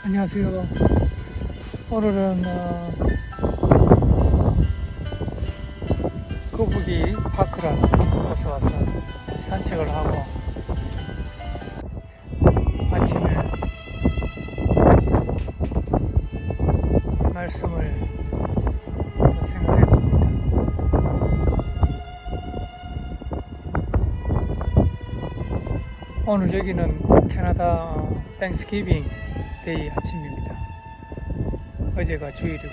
안녕하세요. 오늘은 거북이 파크라는 곳에 와서 산책을 하고 아침에 말씀을 생각해 봅니다. 오늘 여기는 캐나다 땡스기빙 데이 아침입니다. 어제가 주일이고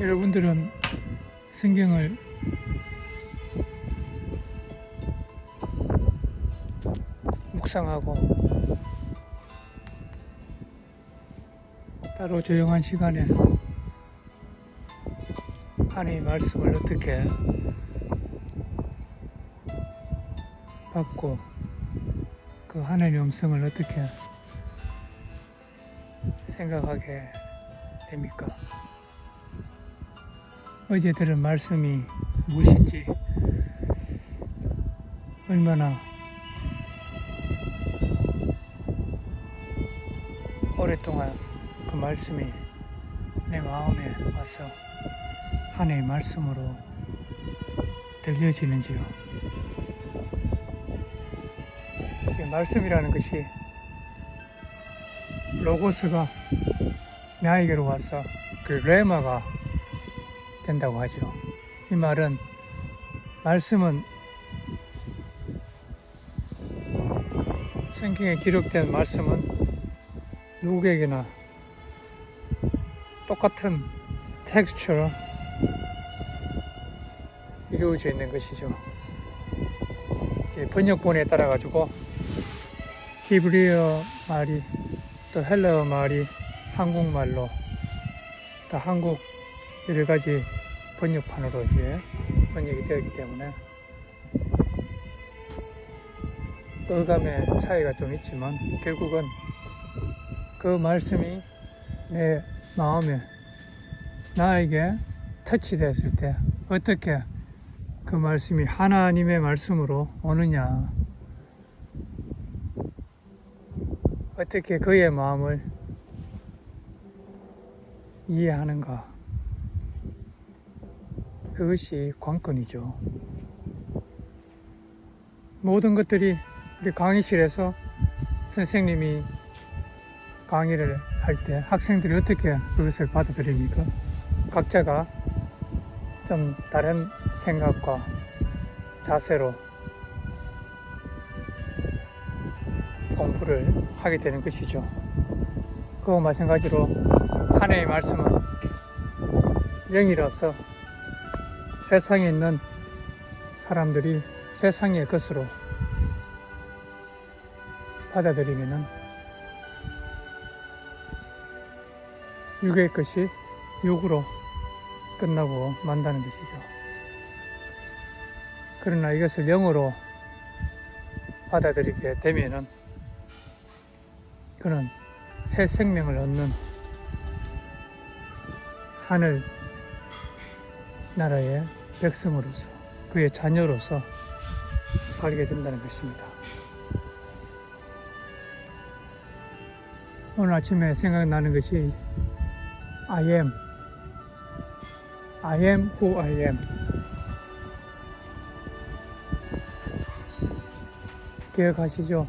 여러분들은 성경을 묵상하고 따로 조용한 시간에 하나님의 말씀을 어떻게 받고 그 하나님의 음성을 어떻게 생각하게 됩니까? 어제 들은 말씀이 무엇인지 얼마나 오랫동안 그 말씀이 내 마음에 와서 하나님의 말씀으로 들려지는지요. 이게 말씀이라는 것이 로고스가 나에게로 와서 그 레마가 된다고 하죠. 이 말은 말씀은 성경에 기록된 말씀은 누구에게나 똑같은 텍스처로 이루어져 있는 것이죠. 번역본에 따라 가지고 히브리어 말이 또 헬라어 말이 한국말로 또 한국 여러 가지 번역판으로 이제 번역이 되었기 때문에 어감의 차이가 좀 있지만 결국은 그 말씀이 내 마음에 나에게 터치되었을 때 어떻게 그 말씀이 하나님의 말씀으로 오느냐, 어떻게 그의 마음을 이해하는가, 그것이 관건이죠. 모든 것들이 우리 강의실에서 선생님이 강의를 할 때 학생들이 어떻게 그것을 받아들입니까? 각자가 좀 다른 생각과 자세로 공부를 하게 되는 것이죠. 그와 마찬가지로 하나님의 말씀은 영이라서 세상에 있는 사람들이 세상의 것으로 받아들이면은 육의 것이 육으로 끝나고 만다는 것이죠. 그러나 이것을 영으로 받아들이게 되면은 그는 새 생명을 얻는 하늘 나라의 백성으로서 그의 자녀로서 살게 된다는 것입니다. 오늘 아침에 생각나는 것이 I am who I am. 기억하시죠?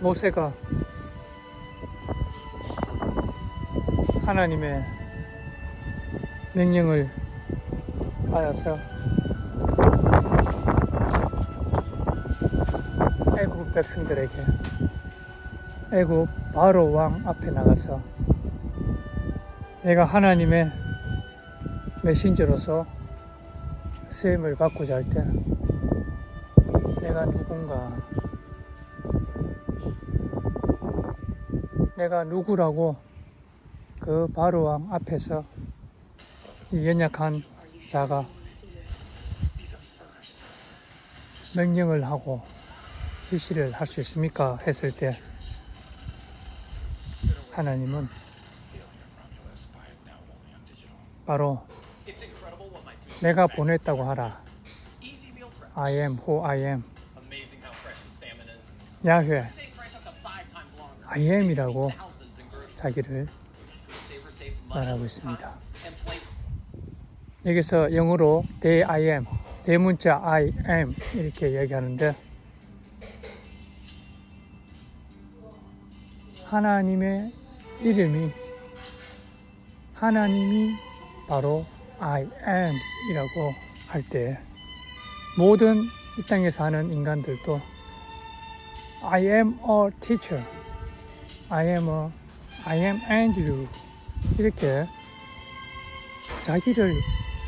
모세가 하나님의 명령을 받아서 애국 백성들에게 애국 바로 왕 앞에 나가서 내가 하나님의 메신저로서 쓰임을 받고자 할 때 내가 누군가, 내가 누구라고 그 바로 왕 앞에서 이 연약한 자가 명령을 하고 지시를 할 수 있습니까? 했을 때 하나님은 바로 내가 보냈다고 하라. I am who I am. 야훼 I am이라고 자기를 말하고 있습니다. 여기서 영어로 they I am, 대문자 I am 이렇게 이야기하는데 하나님의 이름이 하나님이 바로 I am 이라고 할 때 모든 이 땅에 사는 인간들도 I am a teacher, I am Andrew 이렇게 자기를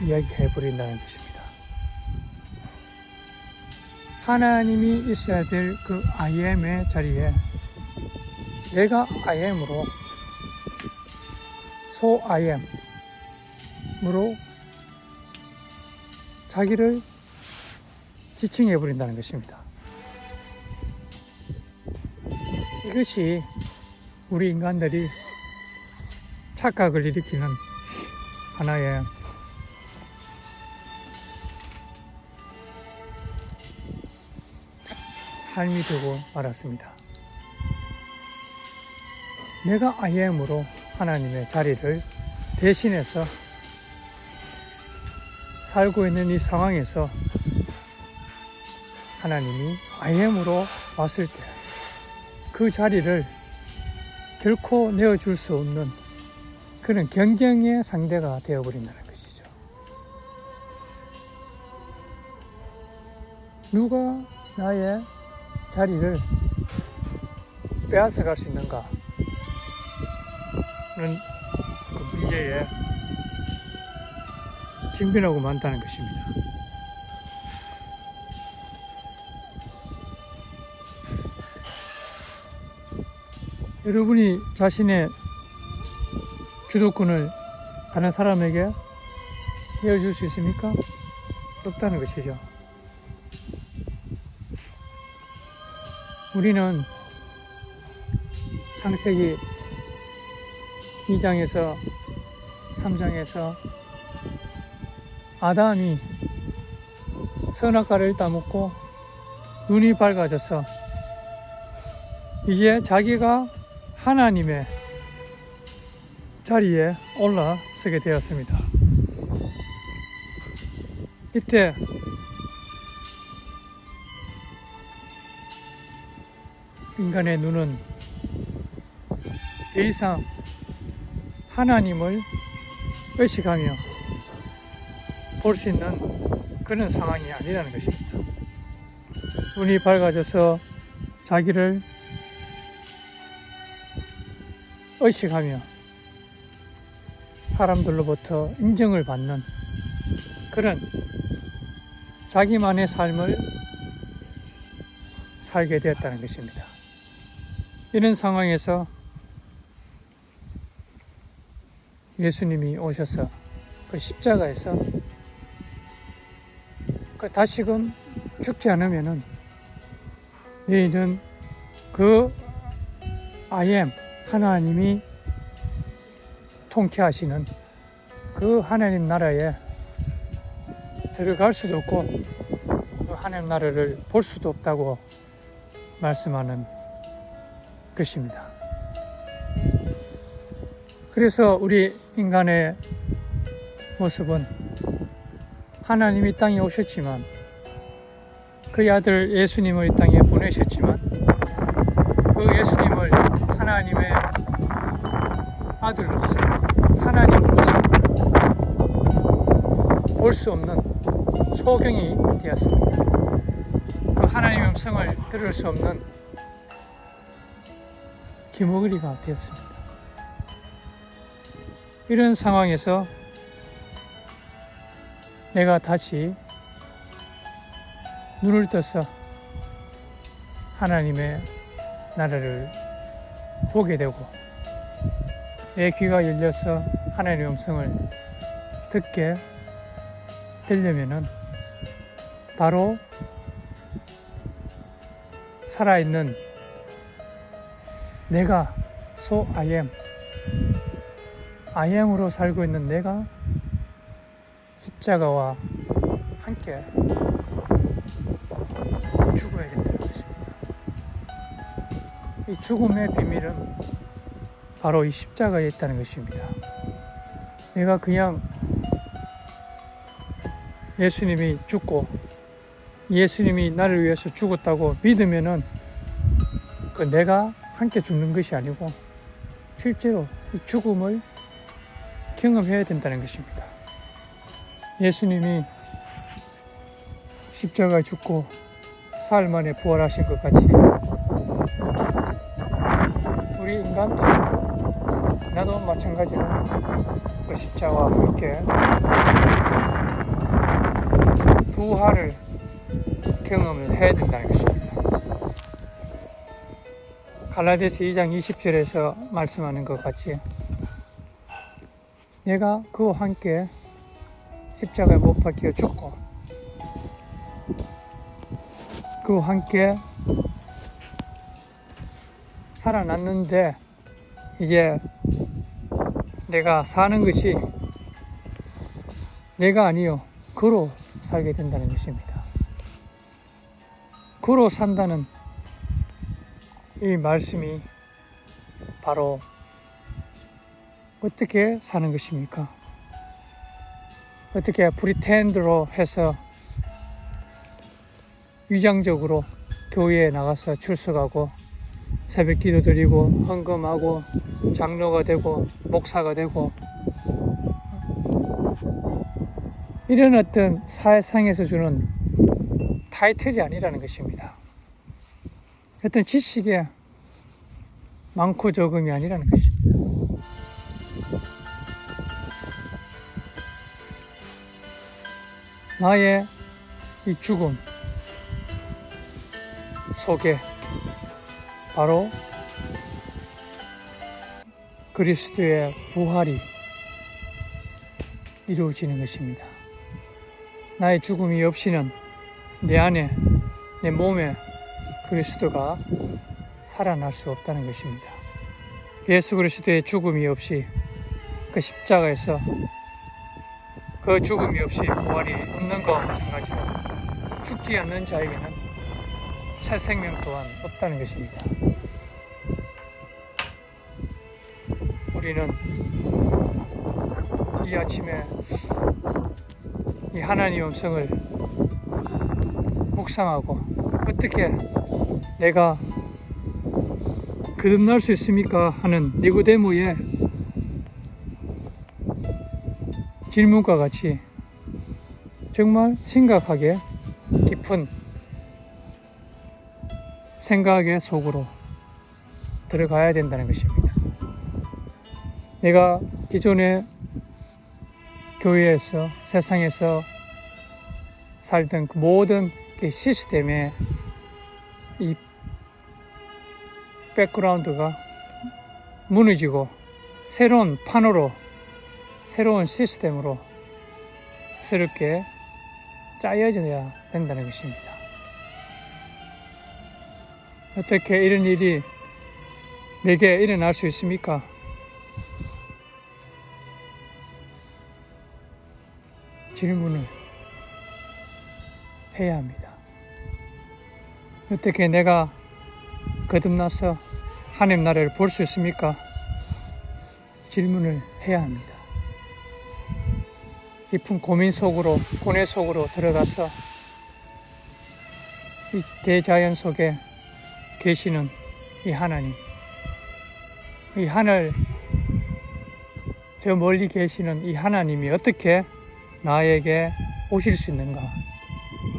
이야기해 버린다는 것입니다. 하나님이 있어야 될 그 I am의 자리에 내가 I am으로 So I am으로 자기를 지칭해 버린다는 것입니다. 이것이 우리 인간들이 착각을 일으키는 하나의 삶이 되고 말았습니다. 내가 I am으로 하나님의 자리를 대신해서 살고 있는 이 상황에서 하나님이 I am으로 왔을 때 그 자리를 결코 내어줄 수 없는 그런 경쟁의 상대가 되어버린다는 것이죠. 누가 나의 자리를 빼앗아갈 수 있는가 는 그 문제에 직면하고 만다는 것입니다. 여러분이 자신의 주도권을 다른 사람에게 내어줄 수 있습니까? 없다는 것이죠. 우리는 창세기 2장에서 3장에서 아담이 선악과를 따먹고 눈이 밝아져서 이제 자기가 하나님의 자리에 올라서게 되었습니다. 이때 인간의 눈은 더 이상 하나님을 의식하며 볼 수 있는 그런 상황이 아니라는 것입니다. 눈이 밝아져서 자기를 의식하며 사람들로부터 인정을 받는 그런 자기만의 삶을 살게 되었다는 것입니다. 이런 상황에서 예수님이 오셔서 그 십자가에서 다시금 죽지 않으면은 너희는 그 I am 하나님이 통치하시는 그 하나님 나라에 들어갈 수도 없고 그 하나님 나라를 볼 수도 없다고 말씀하는 것입니다. 그래서 우리 인간의 모습은 하나님이 이 땅에 오셨지만 그 아들 예수님을 이 땅에 보내셨지만 그 예수님을 하나님의 아들로서 하나님으로서 볼 수 없는 소경이 되었습니다. 그 하나님의 음성을 들을 수 없는 기모그리가 되었습니다. 이런 상황에서 내가 다시 눈을 떠서 하나님의 나라를 보게 되고 내 귀가 열려서 하나님의 음성을 듣게 되려면은 바로 살아있는 내가 So I am으로 살고 있는 내가 십자가와 함께 죽어야겠다는 것입니다. 이 죽음의 비밀은 바로 이 십자가에 있다는 것입니다. 내가 그냥 예수님이 죽고 예수님이 나를 위해서 죽었다고 믿으면은 그 내가 함께 죽는 것이 아니고 실제로 이 죽음을 경험해야 된다는 것입니다. 예수님이 십자가에 죽고 사흘 만에 부활하신 것 같이 우리 인간도 나도 마찬가지로 그 십자가와 함께 부활을 경험을 해야 된다는 것입니다. 갈라디아서 2장 20절에서 말씀하는 것 같이 내가 그와 함께 십자가에 못 박혀 죽고 그와 함께 살아났는데 이제 내가 사는 것이 내가 아니요 그로 살게 된다는 것입니다. 그로 산다는 이 말씀이 바로 어떻게 사는 것입니까? 어떻게 프리텐드로 해서 위장적으로 교회에 나가서 출석하고 새벽 기도 드리고 헌금하고 장로가 되고 목사가 되고 이런 어떤 사회상에서 주는 타이틀이 아니라는 것입니다. 어떤 지식의 많고 적음이 아니라는 것입니다. 나의 이 죽음 속에 바로 그리스도의 부활이 이루어지는 것입니다. 나의 죽음이 없이는 내 안에, 내 몸에 그리스도가 살아날 수 없다는 것입니다. 예수 그리스도의 죽음이 없이 그 십자가에서 그 죽음이 없이 부활이 없는 것과 마찬가지로 죽지 않는 자에게는 새 생명 또한 없다는 것입니다. 우리는 이 아침에 이 하나님의 음성을 묵상하고 어떻게 내가 거듭날 수 있습니까? 하는 니고데모의 질문과 같이 정말 심각하게 깊은 생각의 속으로 들어가야 된다는 것입니다. 내가 기존의 교회에서 세상에서 살던 그 모든 그 시스템의 이 백그라운드가 무너지고 새로운 판으로 새로운 시스템으로 새롭게 짜여져야 된다는 것입니다. 어떻게 이런 일이 내게 일어날 수 있습니까? 질문을 해야 합니다. 어떻게 내가 거듭나서 하나님 나라를 볼 수 있습니까? 질문을 해야 합니다. 깊은 고민 속으로, 고뇌 속으로 들어가서 이 대자연 속에 계시는 이 하나님, 이 하늘 저 멀리 계시는 이 하나님이 어떻게 나에게 오실 수 있는가,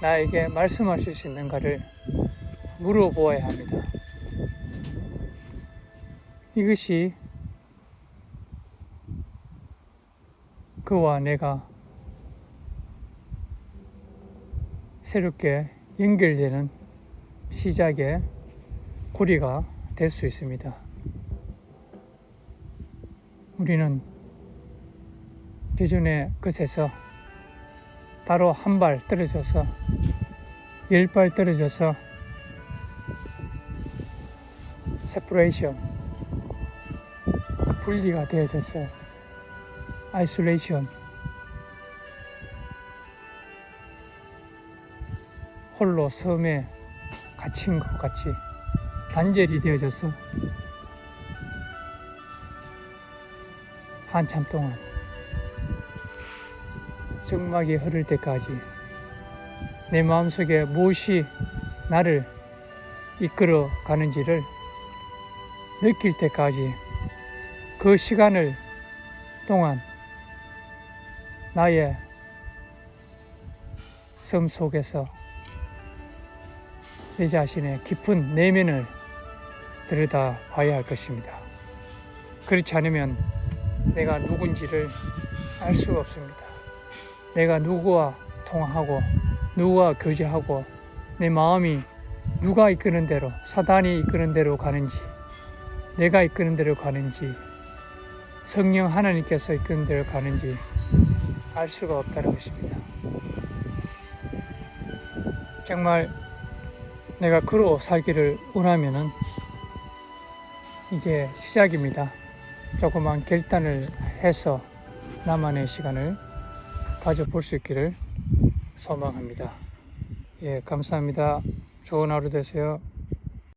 나에게 말씀하실 수 있는가를 물어보아야 합니다. 이것이 그와 내가 새롭게 연결되는 시작의 고리가 될 수 있습니다. 우리는 기존의 것에서 바로 한 발 떨어져서 10발 떨어져서 세퍼레이션, 분리가 되어져서 아이솔레이션, 홀로 섬에 갇힌 것 같이 단절이 되어져서 한참 동안 정막이 흐를 때까지 내 마음속에 무엇이 나를 이끌어 가는지를 느낄 때까지 그 시간을 동안 나의 삶 속에서 내 자신의 깊은 내면을 들여다 봐야 할 것입니다. 그렇지 않으면 내가 누군지를 알 수가 없습니다. 내가 누구와 통화하고 누구와 교제하고 내 마음이 누가 이끄는 대로, 사단이 이끄는 대로 가는지, 내가 이끄는 대로 가는지, 성령 하나님께서 이끄는 대로 가는지 알 수가 없다는 것입니다. 정말 내가 그로 살기를 원하면은 이제 시작입니다. 조그만 결단을 해서 나만의 시간을 가져볼 수 있기를 소망합니다. 예, 감사합니다. 좋은 하루 되세요.